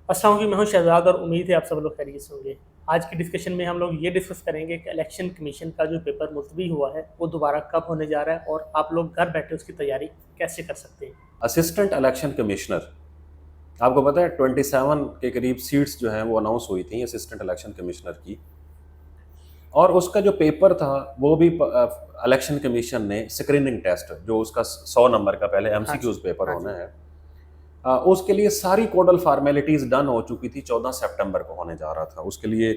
अस्सलाम वालेकुम, मैं हूं शहजाद और उम्मीद है आप सब लोग खैरियत से होंगे। आज की डिस्कशन में हम लोग ये डिस्कस करेंगे कि इलेक्शन कमीशन का जो पेपर मुलतवी हुआ है वो दोबारा कब होने जा रहा है और आप लोग घर बैठे उसकी तैयारी कैसे कर सकते हैं। असिस्टेंट इलेक्शन कमिश्नर, आपको पता है 27 के करीब सीट्स जो हैं वो अनाउंस हुई थी असिस्टेंट इलेक्शन कमिश्नर की। और उसका जो पेपर था वो भी इलेक्शन कमीशन ने स्क्रीनिंग टेस्ट, जो उसका 100 नंबर का पहले हाँ एमसीक्यूज जी। पेपर हाँ होना जी। है, उसके लिए सारी कोडल फार्मेलिटीज डन हो चुकी थी। 14 सितंबर को होने जा रहा था। उसके लिए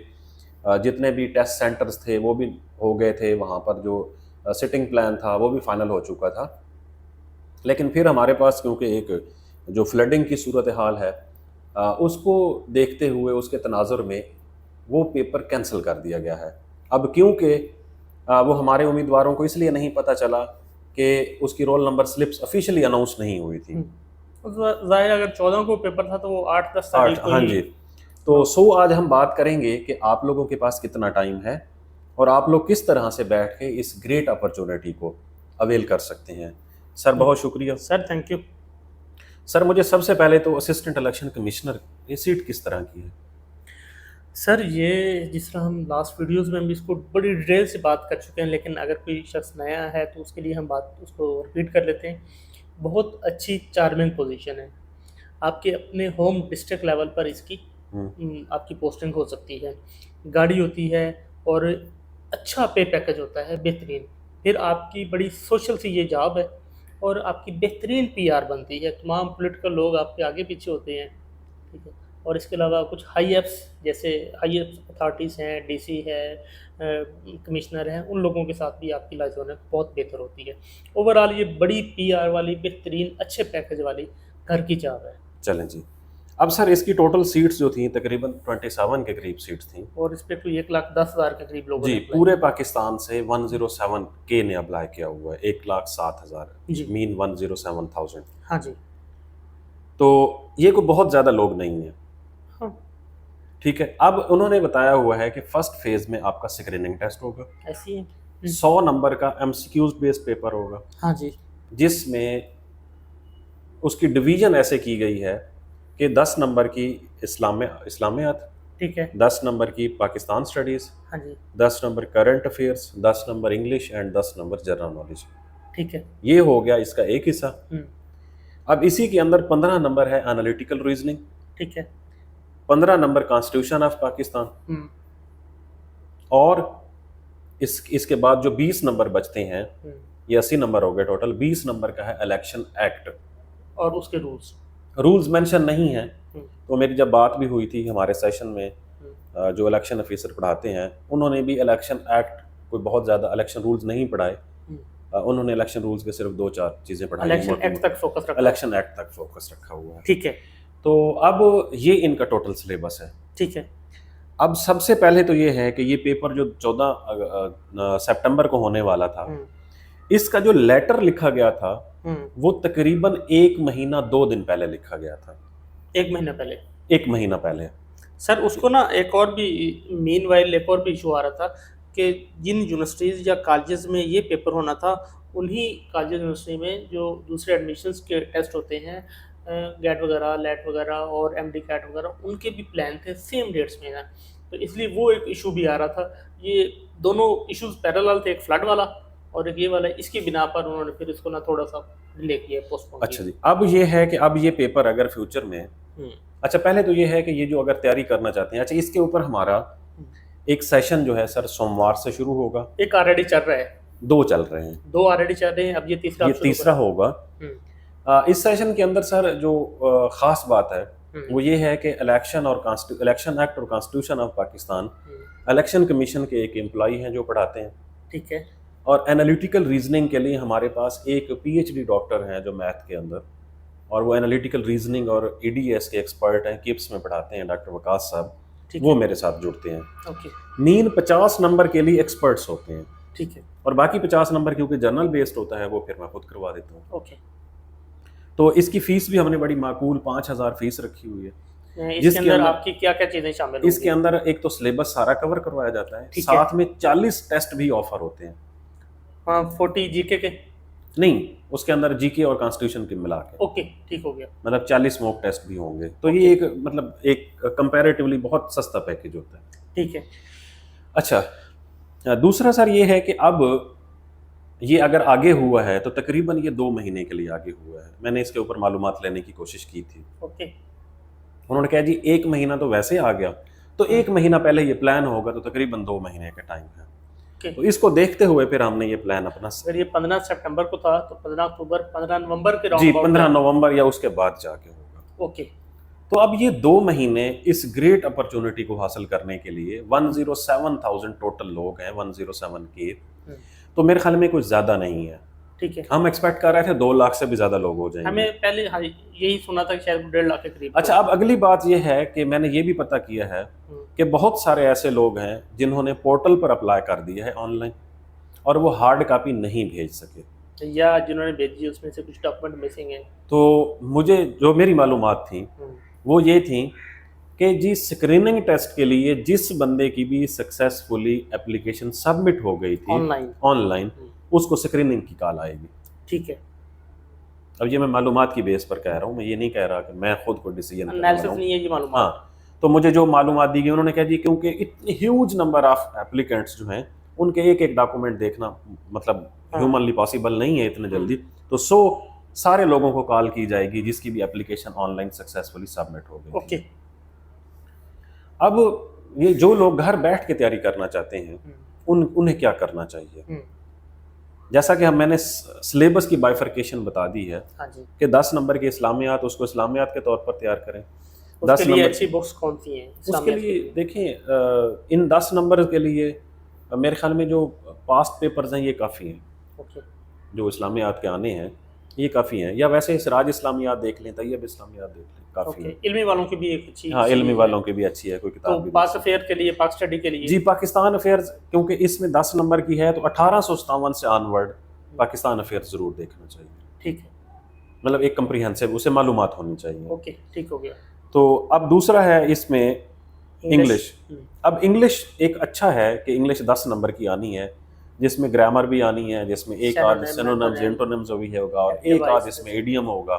जितने भी टेस्ट सेंटर्स थे वो भी हो गए थे, वहाँ पर जो सिटिंग प्लान था वो भी फाइनल हो चुका था। लेकिन फिर हमारे पास क्योंकि एक जो फ्लडिंग की सूरत हाल है, उसको देखते हुए उसके तनाजुर में वो पेपर कैंसिल कर दिया गया है। अब क्योंकि वो हमारे उम्मीदवारों को इसलिए नहीं पता चला कि उसकी roll number slips officially announce नहीं हुई थी। जाहिर अगर 14 को पेपर था तो वो 8-10 आठ, तारीख को हाँ ही। जी। तो सो आज हम बात करेंगे कि आप लोगों के पास कितना टाइम है और आप लोग किस तरह से बैठ के इस ग्रेट अपॉर्चुनिटी को अवेल कर सकते हैं। सर बहुत शुक्रिया। Sir thank you. सर मुझे सबसे पहले तो असिस्टेंट इलेक्शन कमिश्नर, ये सीट किस तरह की है? सर ये जिस तरह हम लास्ट वीडियोस में भी इसको बड़ी डिटेल से बात कर चुके हैं, लेकिन अगर कोई शख्स नया है तो उसके लिए हम बात उसको रिपीट कर लेते हैं। बहुत अच्छी चार्मिंग पोजीशन है। आपके अपने होम डिस्ट्रिक्ट लेवल पर इसकी हम्म। आपकी पोस्टिंग हो सकती है। गाड़ी होती है और अच्छा पे पैकेज होता है बेहतरीन। फिर आपकी बड़ी सोशल सी ये जॉब है और आपकी बेहतरीन पीआर बनती है। तमाम पॉलिटिकल लोग आपके आगे पीछे होते हैं। ठीक है। और इसके अलावा कुछ हाई एप्स, जैसे हाई एप्स अथॉरिटीज़ हैं, डीसी है, कमिश्नर हैं, उन लोगों के साथ भी आपकी लाइजोन बहुत बेहतर होती है। ओवरऑल ये बड़ी पीआर वाली बेहतरीन अच्छे पैकेज वाली घर की जॉब है। चलें जी। अब सर इसकी टोटल सीट्स जो थी तकरीबन 27 के करीब सीट्स थी और इस पर कोई 1,10,000 के करीब लोगों ने जी। अप्लाई पूरे किया। पाकिस्तान से 107 के ने अप्लाई किया हुआ है, 1,07,000 जी। मीन 107,000। हाँ जी। तो ये कोई बहुत ज़्यादा लोग नहीं है। हाँ। ठीक है। अब उन्होंने बताया हुआ है कि फर्स्ट फेज में आपका स्क्रीनिंग टेस्ट होगा, ऐसी है। 100 नंबर का एमसीक्यूज बेस्ड पेपर होगा, हाँ जी। जिसमें उसकी डिवीजन ऐसे की गई है कि 10 नंबर की इस्लामियात, ठीक है। 10 नंबर की पाकिस्तान स्टडीज़, हाँ जी। 10 number current affairs, 10 number English and 10 number general knowledge. ठीक है। ये हो गया इसका एक हिस्सा। हम्म। अब इसी के अंदर 15 नंबर है एनालिटिकल रीजनिंग, ठीक है। 15 नंबर कॉन्स्टिट्यूशन ऑफ पाकिस्तान, हम्म। और इसके बाद जो 20 नंबर बचते हैं, हम्म। ये 80 नंबर हो गए टोटल। 20 नंबर का है इलेक्शन एक्ट। और उसके रूल्स। रूल्स मेंशन नहीं है। हम्म। तो मेरी जब बात भी हुई थी हमारे सेशन में, हम्म। जो इलेक्शन ऑफिसर पढ़ाते हैं उन्होंने भी इलेक्शन एक्ट, कोई बहुत ज़्यादा इलेक्शन रूल्स नहीं पढ़ाए। उन्होंने इलेक्शन रूल्स के सिर्फ 2-4 चीज़ें पढ़ाई हैं, इलेक्शन मोटी एक्ट तक फोकस रखा। इलेक्शन एक्ट तक फोकस रखा हुआ है। ठीक है। तो अब ये इनका टोटल सिलेबस है। ठीक है। अब सबसे पहले तो ये है कि ये पेपर जो 14 सितंबर को होने वाला था, इसका जो लेटर लिखा गया था वो तकरीबन 1 महीना 2 दिन पहले लिखा गया था। 1 महीना पहले। 1 महीना पहले। सर उसको ना एक और भी, मीनवाइल एक और भी इशू आ रहा था कि जिन यूनिवर्सिटीज़ या कॉलेजेस में ये पेपर होना था, उन्हीं कॉलेज यूनिवर्सिटी में जो दूसरे एडमिशन्स के टेस्ट होते हैं, गेट वगैरह, लेट वगैरह और एमडी कैट वगैरह, उनके भी प्लान थे सेम डेट्स में ना। तो इसलिए वो एक इशू भी आ रहा था। ये दोनों इश्यूज पैरेलल थे, एक फ्लड वाला और एक ये वाला। इसकी बिना पर उन्होंने फिर इसको ना थोड़ा सा डिले किया, पोस्टपोन अच्छा किया। जी। अब ये है कि अब ये पेपर अगर फ्यूचर में, अच्छा पहले तो ये है कि ये जो अगर तैयारी करना चाहते हैं, अच्छा इसके ऊपर हमारा एक सेशन जो है सर सोमवार से शुरू होगा। एक ऑलरेडी चल रहा है, 2 चल रहे हैं, 2 ऑलरेडी चल रहे हैं, अब ये तीसरा ये आप शुरू तीसरा करें। होगा। इस सेशन के अंदर सर जो खास बात है वो ये है कि इलेक्शन एक्ट और constitution of Pakistan, election commission के एक एम्प्लॉई हैं जो पढ़ाते हैं। ठीक है। और एनालिटिकल रीजनिंग के लिए हमारे पास एक पीएचडी डॉक्टर हैं जो मैथ के अंदर, और वो एनालिटिकल रीजनिंग और ईडीएस के एक्सपर्ट हैं, किप्स में पढ़ाते हैं, डॉक्टर वकास साहब, वो मेरे साथ जुड़ते हैं। ओके। मीन 50 नंबर के लिए एक्सपर्ट्स होते हैं। ठीक है। और बाकी 50 नंबर क्योंकि जर्नल बेस्ड होता है वो फिर मैं खुद करवा देता हूँ। ओके। तो इसकी फीस भी हमने बड़ी माकूल 5,000 फीस रखी हुई है। इसके अंदर आपकी क्या क्या चीजें शामिल होंगी? इसके अंदर एक तो सिलेबस सारा कवर करवाया जाता है, ठीक है। साथ में 40 टेस्ट भी ऑफर होते हैं। हाँ, 40 जीके के। नहीं, उसके अंदर जीके और कॉन्स्टिट्यूशन के मिला के, ओके, ठीक हो गया। मतलब 40 मॉक टेस्ट भी होंगे। तो ये एक मतलब एक कंपैरेटिवली बहुत सस्ता पैकेज होता है। ठीक है। अच्छा, दूसरा सर ये है कि अब ये अगर आगे हुआ है तो तकरीबन ये 2 महीने के लिए आगे हुआ है। मैंने इसके ऊपर मालूमात लेने की कोशिश की थी। ओके। उन्होंने कहा जी 1 महीना तो वैसे आ गया, तो 1 महीना पहले ये प्लान होगा, तो तकरीबन 2 महीने का टाइम है। ओके। तो इसको देखते हुए फिर हमने ये प्लान अपना अगर ये 15 सितंबर को था तो 15 अक्टूबर 15 नवंबर के जी राउंड अबाउट 15 नवंबर या उसके बाद जाके होगा। ओके। तो अब ये 2 महीने इस ग्रेट अपॉर्चुनिटी को हासिल करने के लिए 107,000 टोटल लोग हैं, 107 के, तो मेरे ख्याल में कुछ ज़्यादा नहीं है। ठीक है। हम एक्सपेक्ट कर रहे थे 2 लाख से भी ज़्यादा लोग हो जाएंगे। हमें पहले हाँ यही सुना था कि शायद 1.5 लाख के करीब। अच्छा, अब अगली बात यह है कि मैंने ये भी पता किया है कि बहुत सारे ऐसे लोग हैं जिन्होंने पोर्टल पर अप्लाई कर दिया है ऑनलाइन और वो हार्ड कॉपी नहीं भेज सके, या जिन्होंने भेजी उसमें से कुछ डॉक्यूमेंट मिसिंग है। तो मुझे जो मेरी मालूमात थी वो ये थी कि जी स्क्रीनिंग टेस्ट के लिए जिस बंदे की भी सक्सेसफुली एप्लीकेशन सबमिट हो गई थी ऑनलाइन उसको स्क्रीनिंग की कॉल आएगी। ठीक है। अब ये मैं मालूमात की बेस पर कह रहा हूँ, मैं ये नहीं कह रहा कि मैं खुद को डिसीजन एनालिसिस नहीं है ये मालूमात। हाँ, तो मुझे जो मालूमात दी गई उन्होंने कहा जी क्योंकि इतने ह्यूज नंबर ऑफ एप्लीकेंट्स जो हैं उनके एक एक डॉक्यूमेंट देखना मतलब ह्यूमनली पॉसिबल नहीं है इतने जल्दी, तो सारे लोगों को कॉल की जाएगी जिसकी भी एप्लीकेशन ऑनलाइन सक्सेसफुली सबमिट हो गई। ओके। अब ये जो लोग घर बैठ के तैयारी करना चाहते हैं उन्हें क्या करना चाहिए? जैसा कि मैंने सिलेबस की बाइफर्केशन बता दी है कि 10 नंबर के इस्लामियात उसको इस्लामियात के तौर पर तैयार करें। 10 नंबर अच्छी बुक्स कौन सी हैं उसके लिए? देखें, इन 10 नंबर के लिए मेरे ख्याल में जो पास्ट पेपर्स हैं ये काफ़ी हैं। ओके। जो इस्लामियात के आने हैं ये काफ़ी हैं, या वैसे सिराज इस्लामियात देख लें, तैयब इस्लामियात देख लें, काफ़ी है। इल्मी वालों की भी एक अच्छी, हाँ इल्मी वालों की भी अच्छी है कोई किताब। तो पाक अफेयर के लिए, पाक स्टडी के लिए जी पाकिस्तान अफेयर्स, क्योंकि इसमें 10 नंबर की है तो 1857 से ऑनवर्ड पाकिस्तान अफेयर्स जरूर देखना चाहिए। ठीक है। मतलब एक कंप्रीहेंसिव उसे मालूमात होनी चाहिए। ओके, ठीक हो गया। तो अब दूसरा है इसमें इंग्लिश। अब इंग्लिश एक अच्छा है कि इंग्लिश 10 नंबर की आनी है जिसमें ग्रामर भी आनी है, जिसमें एक आध सिनोनिम्स एंटोनिम्स भी होगा और एक आध इसमें इडियम होगा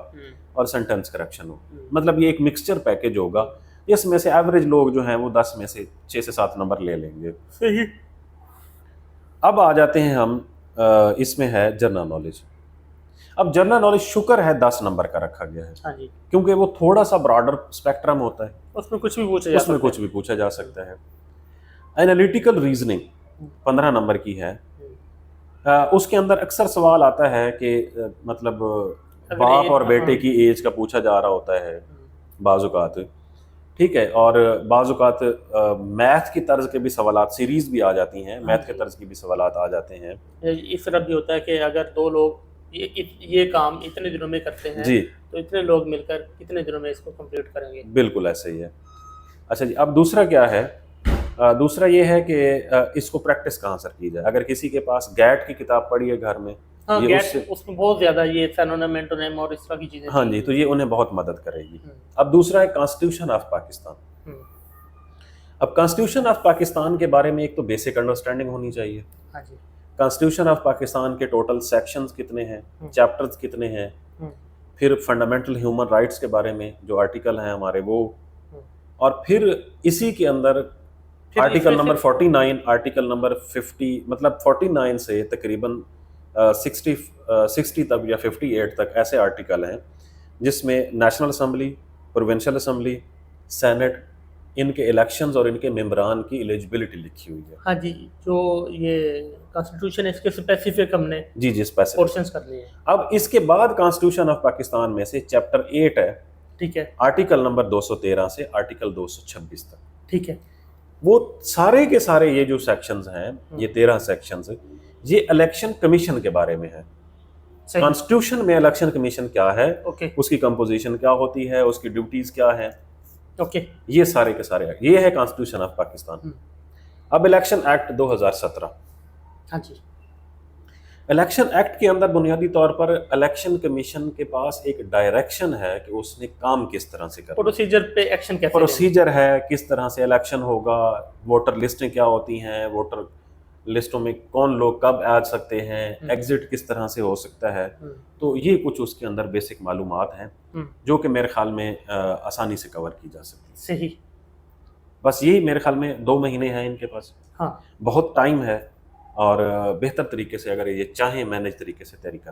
और सेंटेंस करेक्शन होगा। मतलब ये एक मिक्सचर पैकेज होगा जिसमें से एवरेज लोग जो हैं वो 10 में से 6 से 7 नंबर ले लेंगे। सही। अब आ जाते हैं हम इसमें है जनरल नॉलेज। अब जनरल नॉलेज शुक्र है 10 नंबर का रखा गया है। हाँ जी। क्योंकि वो थोड़ा सा ब्रॉडर स्पेक्ट्रम होता है, उसमें कुछ भी पूछा जा सकता है। एनालिटिकल रीजनिंग 15 नंबर की है। उसके अंदर अक्सर सवाल आता है कि मतलब बाप और बेटे की एज का पूछा जा रहा होता है बाजुकात, ठीक है, और बाजुकात मैथ की तर्ज के भी सवालात सीरीज भी आ जाती हैं, मैथ के तर्ज की भी सवालात आ जाते हैं। इस तरह भी होता है कि अगर 2 लोग ये काम इतने दिनों में करते हैं जी, तो इतने लोग मिलकर कितने दिनों में इसको कंप्लीट करेंगे। बिल्कुल ऐसे ही है। अच्छा जी, अब दूसरा क्या है? दूसरा ये है कि इसको प्रैक्टिस कहाँ सर की जाए। अगर किसी के पास गैट की किताब पड़ी है घर में, हाँ, ये उसमें बहुत ज्यादा ये सिनोनिम एंटोनिम और इस तरह की चीजें, हाँ जी, तो ये उन्हें बहुत मदद करेगी। अब दूसरा है कॉन्स्टिट्यूशन ऑफ पाकिस्तान। अब कॉन्स्टिट्यूशन ऑफ पाकिस्तान के बारे में एक तो बेसिक अंडरस्टैंडिंग होनी चाहिए। हाँ जी। कॉन्स्टिट्यूशन ऑफ पाकिस्तान के टोटल सेक्शंस कितने हैं, चैप्टर्स कितने हैं, फिर फंडामेंटल ह्यूमन राइट्स के बारे में जो आर्टिकल हैं हमारे वो, और फिर इसी के अंदर आर्टिकल नंबर 49, आर्टिकल नंबर 50, मतलब 49 से तकरीबन 60 तक या 58 तक ऐसे आर्टिकल हैं जिसमें national assembly, provincial assembly, senate, इनके इलेक्शंस और इनके मेंबरान की एलिजिबिलिटी लिखी हुई है। हाँ जी, जो ये कॉन्स्टिट्यूशन है इसके स्पेसिफिक हमने जी स्पेसिफिक पोर्शंस कर लिए हैं। अब इसके बाद कॉन्स्टिट्यूशन ऑफ पाकिस्तान में से चैप्टर 8 है, ठीक है, आर्टिकल नंबर 213 से आर्टिकल 226 तक, ठीक है। वो सारे के सारे ये जो सेक्शंस हैं, ये 13 सेक्शंस, ये इलेक्शन कमीशन के बारे में है। कॉन्स्टिट्यूशन में इलेक्शन कमीशन क्या है, उसकी कंपोजिशन क्या होती है, उसकी ड्यूटीज क्या है, ये सारे के सारे, ये है कॉन्स्टिट्यूशन ऑफ पाकिस्तान। अब इलेक्शन एक्ट 2017, हाँ जी, इलेक्शन एक्ट के अंदर बुनियादी तौर पर इलेक्शन कमीशन के पास एक डायरेक्शन है कि उसने काम किस तरह से करना, प्रोसीजर पे एक्शन कैसे, प्रोसीजर है किस तरह से इलेक्शन होगा, वोटर लिस्टें क्या होती हैं, वोटर लिस्टों में कौन लोग कब आ सकते हैं, हम्म, एग्जिट किस तरह से हो सकता है। हम्म, तो ये कुछ उसके अंदर बेसिक मालूमात हैं हम्म, जो कि मेरे ख्याल में आसानी से कवर की जा सकती है। सही। बस यही मेरे ख्याल में 2 महीने हैं इनके पास, हाँ। बहुत टाइम है। और बेहतर तरीके से अगर ये चाहें मैनेज तरीके से तैयारी कर